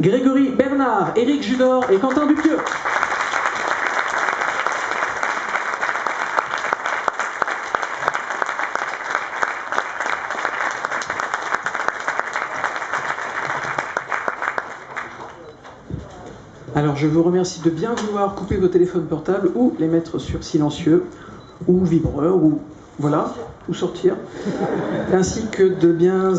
Grégory Bernard, Éric Judor et Quentin Dupieux. Alors je vous remercie de bien vouloir couper vos téléphones portables ou les mettre sur silencieux ou vibreur ou voilà, ou sortir, ainsi que de bien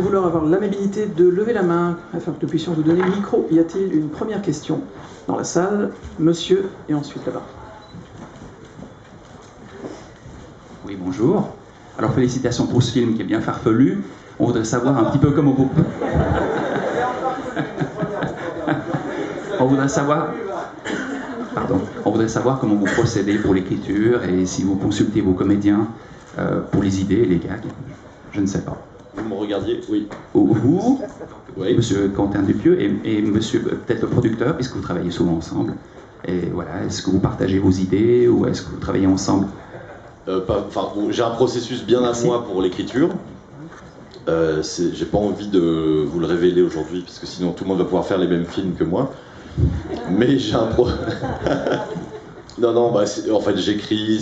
vouloir avoir l'amabilité de lever la main afin que nous puissions vous donner le micro. Y a-t-il une première question dans la salle? Monsieur, et ensuite là-bas. Oui, bonjour. Alors félicitations pour ce film qui est bien farfelu. On voudrait savoir un petit peu comment vous... On voudrait savoir comment vous procédez pour l'écriture et si vous consultez vos comédiens pour les idées et les gags. Je ne sais pas. Vous me regardiez? Oui. Ou vous, Oui. monsieur Quentin Dupieux, et monsieur, peut-être le producteur, puisque vous travaillez souvent ensemble. Et voilà, est-ce que vous partagez vos idées ou est-ce que vous travaillez ensemble? J'ai un processus bien à moi pour l'écriture. J'ai pas envie de vous le révéler aujourd'hui, parce que sinon tout le monde va pouvoir faire les mêmes films que moi. Mais j'ai un Non, en fait j'écris,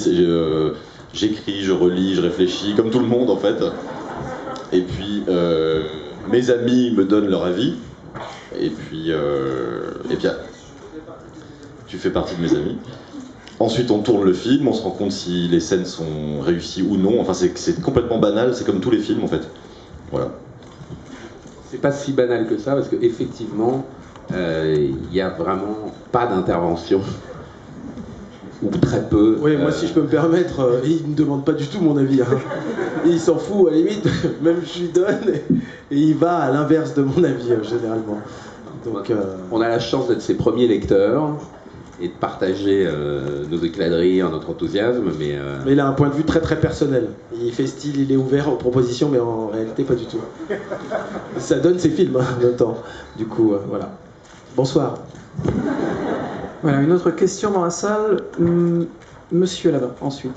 je relis, je réfléchis, comme tout le monde en fait. Et puis mes amis me donnent leur avis. Et puis tu fais partie de mes amis. Ensuite on tourne le film, on se rend compte si les scènes sont réussies ou non. Enfin c'est complètement banal, c'est comme tous les films en fait. Voilà. C'est pas si banal que ça, parce qu'effectivement, il n'y a vraiment pas d'intervention. Ou très peu. Oui, moi si je peux me permettre, il ne me demande pas du tout mon avis. Hein. Il s'en fout, à la limite, même je lui donne, et il va à l'inverse de mon avis, généralement. Donc, on a la chance d'être ses premiers lecteurs et de partager nos éclats de rire, notre enthousiasme, mais il a un point de vue très très personnel. Il fait style, il est ouvert aux propositions, mais en réalité pas du tout. Ça donne ses films en même temps. Du coup, voilà. Bonsoir. Voilà, une autre question dans la salle. Monsieur là-bas, ensuite.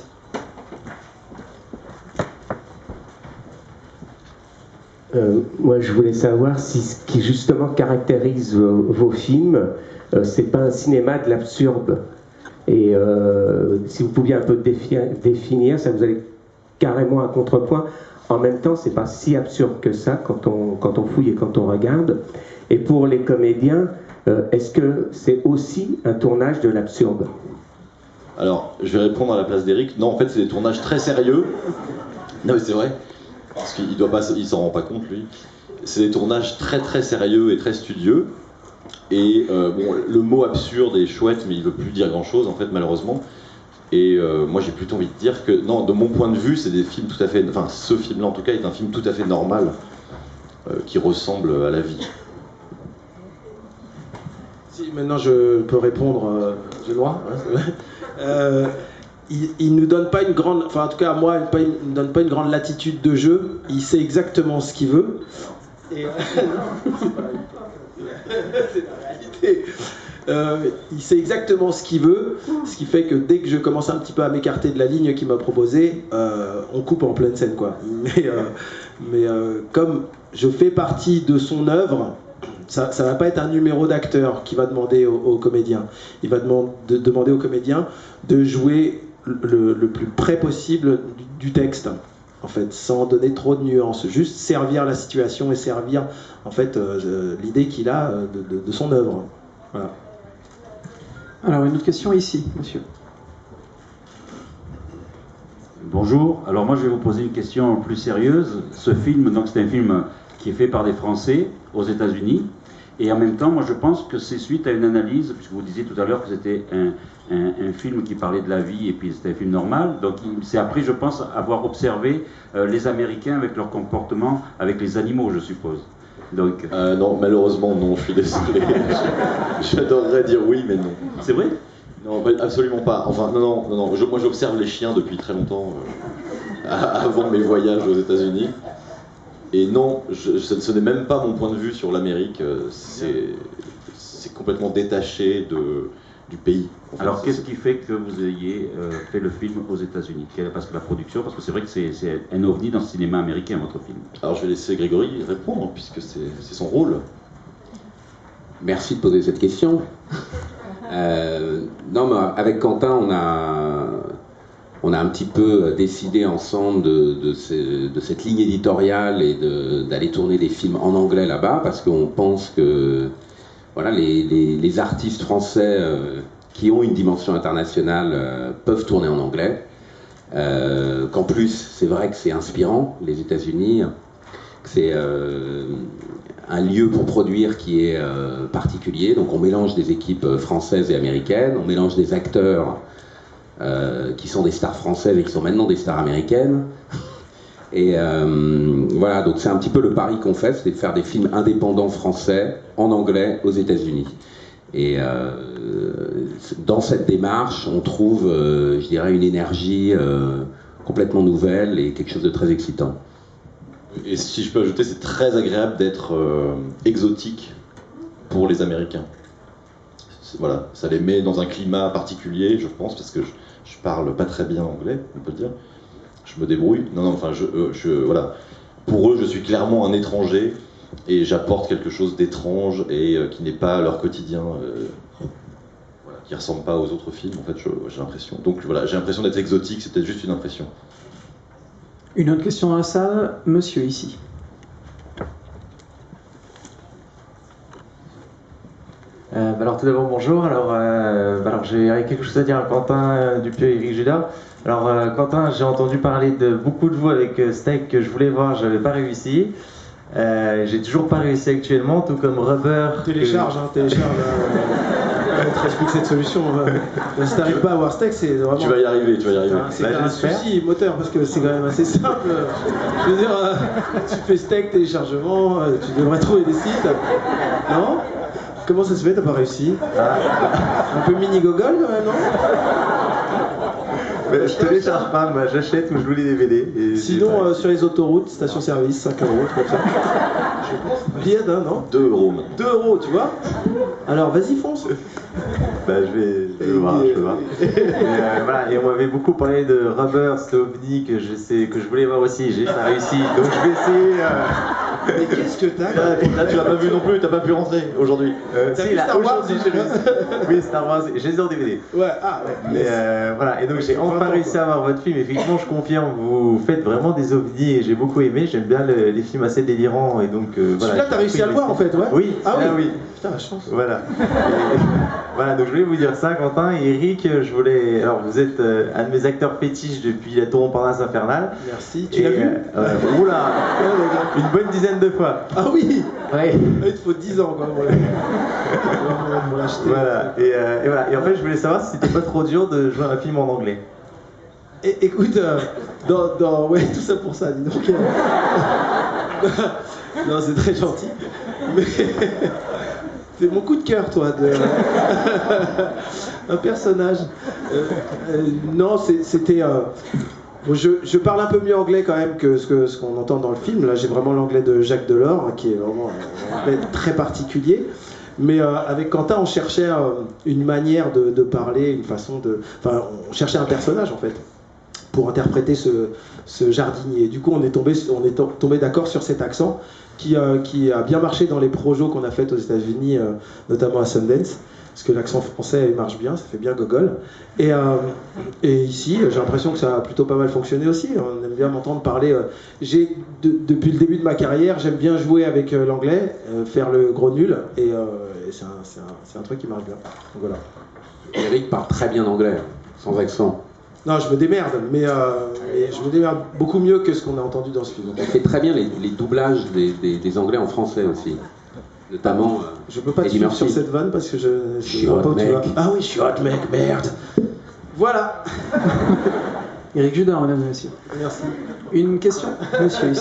Moi, je voulais savoir si ce qui justement caractérise vos films, c'est pas un cinéma de l'absurde. Et si vous pouviez un peu définir, ça vous allait carrément à contrepoint. En même temps, c'est pas si absurde que ça quand on fouille et quand on regarde. Et pour les comédiens, est-ce que c'est aussi un tournage de l'absurde? Alors, je vais répondre à la place d'Éric. Non, en fait, c'est des tournages très sérieux. Non, mais c'est vrai. Parce qu'il s'en rend pas compte, lui. C'est des tournages très très sérieux et très studieux. Et bon, le mot absurde est chouette, mais il veut plus dire grand-chose, en fait, malheureusement. Et moi, j'ai plutôt envie de dire que, non, de mon point de vue, c'est des films tout à fait... Enfin, ce film-là, en tout cas, est un film tout à fait normal, qui ressemble à la vie. Si, maintenant je peux répondre, j'ai le droit, hein, il nous donne pas une grande, enfin en tout cas à moi, il ne donne pas une grande latitude de jeu. Il sait exactement ce qu'il veut. Et c'est la réalité. Il sait exactement ce qu'il veut, ce qui fait que dès que je commence un petit peu à m'écarter de la ligne qu'il m'a proposée, on coupe en pleine scène, quoi. Mais comme je fais partie de son œuvre, ça va pas être un numéro d'acteur qui va demander aux comédiens. Il va demander aux comédiens de jouer le plus près possible du texte, en fait, sans donner trop de nuances, juste servir la situation et servir en fait l'idée qu'il a de son œuvre. Voilà. Alors une autre question ici, monsieur. Bonjour, alors moi je vais vous poser une question plus sérieuse. Ce film, donc c'est un film qui est fait par des Français aux États-Unis, et en même temps, moi je pense que c'est suite à une analyse, puisque vous disiez tout à l'heure que c'était un film qui parlait de la vie, et puis c'était un film normal, donc c'est après, je pense, avoir observé les Américains avec leur comportement avec les animaux, je suppose. Donc... non, malheureusement non, je suis désolé. J'adorerais dire oui, mais non. C'est vrai? Non, absolument pas. Enfin, non. Moi j'observe les chiens depuis très longtemps, avant mes voyages aux États-Unis. Et non, ce n'est même pas mon point de vue sur l'Amérique, c'est complètement détaché du pays. En fait. Alors qu'est-ce qui fait que vous ayez fait le film aux États-Unis? Parce que la production, parce que c'est vrai que c'est un ovni dans le cinéma américain, votre film. Alors je vais laisser Grégory répondre, puisque c'est son rôle. Merci de poser cette question. Non, mais avec Quentin, on a un petit peu décidé ensemble de cette ligne éditoriale et d'aller tourner des films en anglais là-bas, parce qu'on pense que voilà, les artistes français qui ont une dimension internationale peuvent tourner en anglais. Qu'en plus, c'est vrai que c'est inspirant, les États-Unis, que c'est un lieu pour produire qui est particulier. Donc on mélange des équipes françaises et américaines, on mélange des acteurs qui sont des stars françaises et qui sont maintenant des stars américaines. Et voilà, donc c'est un petit peu le pari qu'on fait, c'est de faire des films indépendants français en anglais aux États-Unis. Et dans cette démarche, on trouve, je dirais, une énergie complètement nouvelle et quelque chose de très excitant. Et si je peux ajouter, c'est très agréable d'être exotique pour les Américains. Voilà, ça les met dans un climat particulier, je pense, parce que je parle pas très bien anglais, on peut le dire. Je me débrouille. Non, enfin, voilà. Pour eux, je suis clairement un étranger et j'apporte quelque chose d'étrange et qui n'est pas leur quotidien, voilà, qui ressemble pas aux autres films. En fait, j'ai l'impression. Donc voilà, j'ai l'impression d'être exotique. C'est peut-être juste une impression. Une autre question dans la salle, monsieur ici. Alors tout d'abord bonjour, alors j'ai quelque chose à dire à Quentin Dupieux et Eric Judas. Alors Quentin, j'ai entendu parler de beaucoup de vous avec Steak que je voulais voir, j'avais pas réussi. J'ai toujours pas réussi actuellement, tout comme Rubber. Télécharge. Je t'explique cette solution. Si t'arrives pas à voir Steak, c'est vraiment... Tu vas y arriver. C'est un souci moteur parce que c'est quand même assez simple. Je veux dire, tu fais Steak, téléchargement, tu devrais trouver des sites. Non ? Comment ça se fait, t'as pas réussi? Un peu mini-gogol quand même, non? Mais je télécharge pas, moi j'achète ou je loue les DVD. Et sinon, sur les autoroutes, station-service, 5 €, comme ça. Billet d'un, non? 2 €. 2 €, tu vois? Alors, vas-y, fonce. Bah, je vais voir. Voilà, et on m'avait beaucoup parlé de Rubber, cet ovni que je voulais voir aussi, j'ai pas réussi, donc je vais essayer. Mais qu'est-ce que t'as Là, tu l'as pas vu non plus, t'as pas pu rentrer aujourd'hui. T'as vu Star Wars? J'ai réussi. Oui, Star Wars, j'ai les en DVD. Ouais, ouais. Mais voilà, et donc j'ai enfin réussi à voir votre film. Effectivement, je confirme, vous faites vraiment des ovnis et j'ai beaucoup aimé. J'aime bien les films assez délirants et donc voilà. Celui-là, t'as réussi à le voir en fait, ouais? Oui, ah oui. oui. Putain, la chance. Voilà. Voilà, donc je voulais vous dire ça, Quentin. Et Eric, alors vous êtes un de mes acteurs fétiches depuis La Tour Montparnasse Infernale. Merci. Tu l'as vu? Oula, une bonne dizaine de fois. Ah oui. Ouais. Il te faut 10 ans quoi pour l'acheter. Voilà. Et voilà. Et en fait, je voulais savoir si c'était pas trop dur de jouer un film en anglais. Écoute, ouais, tout ça pour ça, dis donc. Non, c'est très gentil. Mais c'est mon coup de cœur, toi, un personnage. Non, c'était. Bon, je parle un peu mieux anglais quand même que ce qu'on entend dans le film. Là, j'ai vraiment l'anglais de Jacques Delors, qui est vraiment un anglais très particulier. Mais avec Quentin, on cherchait une manière de parler, une façon de. Enfin, on cherchait un personnage en fait pour interpréter ce jardinier. Du coup, on est tombé d'accord sur cet accent qui a bien marché dans les projets qu'on a fait aux États-Unis, notamment à Sundance, parce que l'accent français marche bien, ça fait bien gogol. Et ici, j'ai l'impression que ça a plutôt pas mal fonctionné aussi. On aime bien m'entendre parler. Depuis le début de ma carrière, j'aime bien jouer avec l'anglais, faire le gros nul, et c'est un truc qui marche bien. Donc voilà. Eric parle très bien anglais, sans accent. Non, je me démerde, mais je me démerde beaucoup mieux que ce qu'on a entendu dans ce film. Il fait très bien les doublages des Anglais en français aussi. Notamment. Je peux pas te suivre sur cette vanne parce que je vois pas où tu vas. Ah oui, je suis hot mec, merde. Voilà. Eric Judas, mesdames et messieurs. Merci. Une question, monsieur ici.